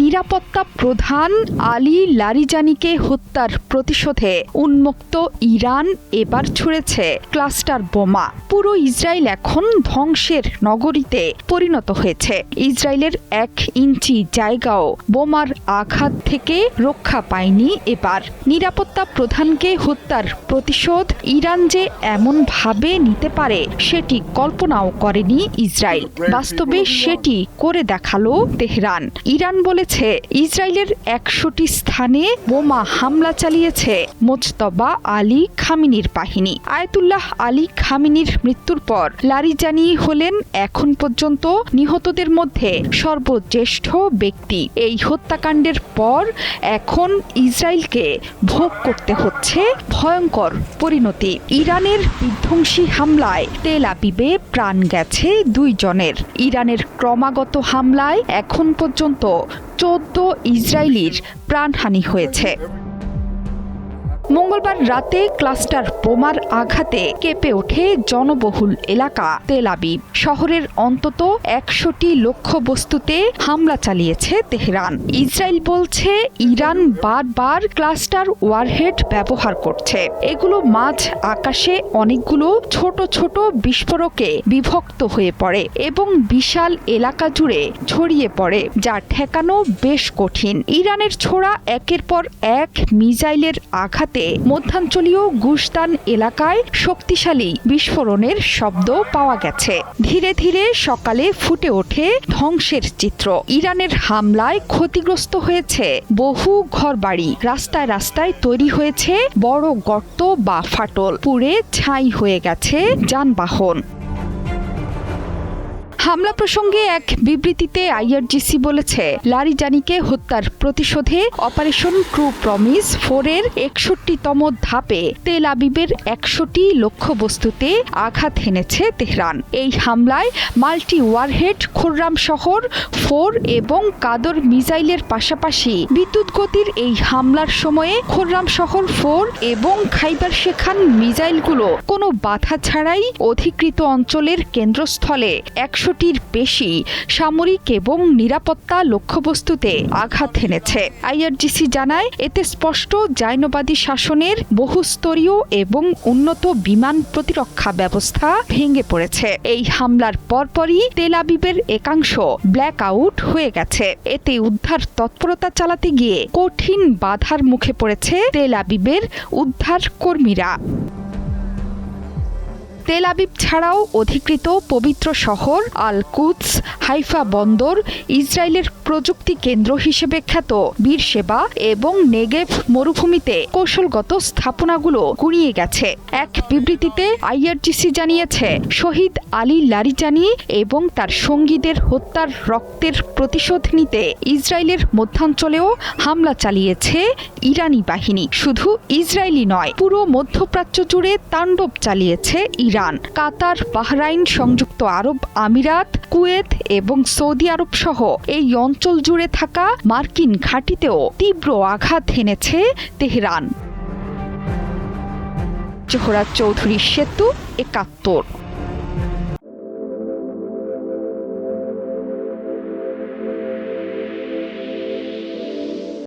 নিরাপত্তা প্রধান আলী লারিজানিকে হত্যার প্রতিশোধে উন্মুক্ত ইরান এবার ছুড়েছে ক্লাস্টার বোমা। পুরো ইসরায়েল এখন ধ্বংসের নগরীতে পরিণত হয়েছে। ইসরায়েলের 1 ইঞ্চি জায়গাও বোমার আঘাত থেকে রক্ষা পায়নি। এবার নিরাপত্তা প্রধানকে হত্যার প্রতিশোধ ইরান যে এমনভাবে নিতে পারে সেটি কল্পনাও করেনি ইসরায়েল। বাস্তবে সেটি করে দেখালো তেহরান। ইরান বলেছে ইসরায়েলের 100টি স্থানে বোমা হামলা চালিয়েছে মোজতবা আলী খামিনির বাহিনী। আয়াতুল্লাহ আলী খামিনির মৃত্যুর পর লারিজানি হলেন এখন পর্যন্ত নিহতদের মধ্যে সর্বজ্যেষ্ঠ ব্যক্তি। এই হত্যাকাণ্ডের পর এখন ইসরায়েলকে ভোগ করতে হচ্ছে ভয়ঙ্কর পরিণতি। ইরানের বিধ্বংসী হামলায় তেল আবিবে প্রাণ গেছে 2 জনের। ইরানের ক্রমাগত হামলায় এখন পর্যন্ত 14 ইসরায়েলির প্রাণহানি হয়েছে। মঙ্গলবার রাতে ক্লাস্টার বোমার আঘাতে কেঁপে ওঠে জনবহুল এলাকা তেল আবিব। শহরের অন্তত 100টি লক্ষ্যবস্তুতে হামলা চালিয়েছে তেহরান। ইসরায়েল বলছে ইরান বারবার ক্লাস্টার ওয়ারহেড ব্যবহার করছে। এগুলো মাঝ আকাশে অনেকগুলো ছোট ছোট বিস্ফোরকে বিভক্ত হয়ে পড়ে এবং বিশাল এলাকা জুড়ে ছড়িয়ে পড়ে, যা ঠেকানো বেশ কঠিন। ইরানের ছোড়া একের পর এক মিসাইলের আঘাতে মধ্যাঞ্চলীয় গুশতান এলাকায় শক্তিশালী বিস্ফোরণের শব্দ পাওয়া গেছে। ধীরে ধীরে সকালে ফুটে ওঠে ধ্বংসের চিত্র। ইরানের হামলায় ক্ষতিগ্রস্ত হয়েছে বহু ঘরবাড়ি। রাস্তায় রাস্তায় তৈরি হয়েছে বড় গর্ত বা ফাটল। পুড়ে ছাই হয়ে গেছে যানবাহন। হামলা প্রসঙ্গে এক বিবৃতিতে আইআরজিসি বলেছে লারিজানিকে হত্যার প্রতিশোধে অপারেশন ট্রু প্রমিস 4 এর 61তম ধাপে তেল আবিবের 100টি লক্ষ্যবস্তুতে আঘাত হেনেছে তেহরান। এই হামলায় মাল্টি ওয়ারহেড খুররাম শহর 4 এবং কাদর মিসাইলের পাশাপাশি বিদ্যুৎ গতির এই হামলার সময়ে খুররাম শহর 4 এবং খাইবার শেখান মিসাইলগুলো কোনো বাধা ছাড়াই অধিকৃত অঞ্চলের কেন্দ্রস্থলে 100টির বেশি সামরিক এবং নিরাপত্তা লক্ষ্যবস্তুতে আঘাত হেনেছে। আইআরজিসি জানায় এতে স্পষ্ট জায়নবাদী শাসনের বহুস্তরীয় এবং উন্নত বিমান প্রতিরক্ষা ব্যবস্থা ভেঙে পড়েছে। এই হামলার পরপরই তেল আবিবের একাংশ ব্ল্যাক আউট হয়ে গেছে। এতে উদ্ধার তৎপরতা চালাতে গিয়ে কঠিন বাধার মুখে পড়েছে তেল আবিবের উদ্ধার কর্মীরা। তেল আবিব ছাড়াও অধিকৃত পবিত্র শহর আল কুদস, হাইফা বন্দর, ইসরায়েলের প্রযুক্তি কেন্দ্র হিসেবে খ্যাত বীরশেবা এবং নেগেভ মরুভূমিতে কৌশলগত স্থাপনাগুলো গুঁড়িয়ে গেছে। এক বিবৃতিতে আইআরজিসি জানিয়েছে শহীদ আলী লারিজানি এবং তার সঙ্গীদের হত্যার রক্তের প্রতিশোধ নিতে ইসরায়েলের মধ্যাঞ্চলেও হামলা চালিয়েছে ইরানি বাহিনী। শুধু ইসরায়েলি নয়, পুরো মধ্যপ্রাচ্য জুড়ে তাণ্ডব চালিয়েছে ইরান। কাতার, বাহরাইন, সংযুক্ত আরব আমিরাত, কুয়েত এবং সৌদি আরব সহ এই অঞ্চল জুড়ে থাকা মার্কিন ঘাঁটিতেও তীব্র আঘাত হেনেছে তেহরান। জোহরা চৌধুরী সেতু, ৭১।